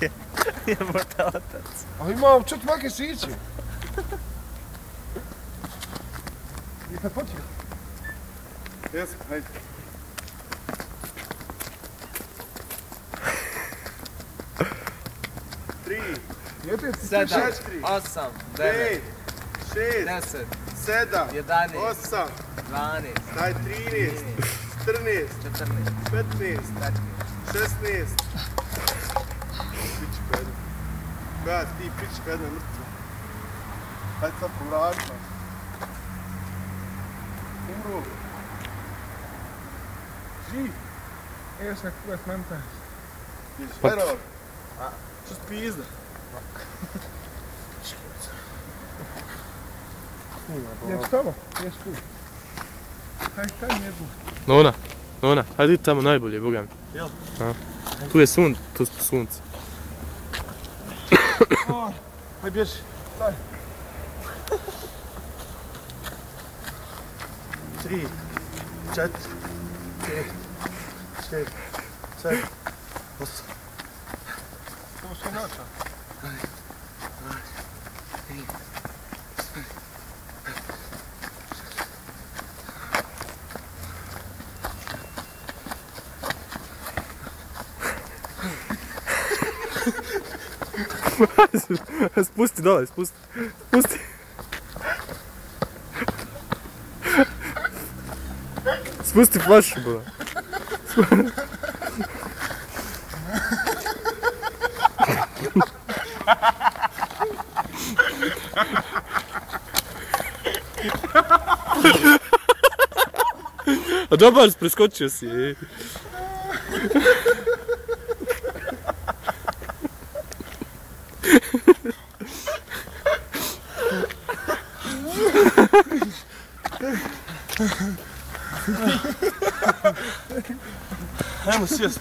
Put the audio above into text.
majke. Jebote otac. A imam čak majke siće. Jesam počeo? Jesam, hajde. 3, 7, 8, 9, 6, 10, 7, 11, 8, 12, daj 13, 14, 14, 15, 16. Pička jedna. Koja ti pička jedna mrtva. Hajde sad povraća. Umro. Živ. Evo se kako vas mantaš. Jesi verovat? Što si pizda? Jes tamo? Jes tu. Hajde tam jebu. Nona, hajde idi tamo najbolje, boga mi. Jel? Tu je sunce. Hajde bježi. Daj. 3, 4, 5, 6, 7, 8. To se nača. Spusti dole, spusti. Spusti flašu, bola. A dobar, preskočio si, ej. Ajmo, sjest.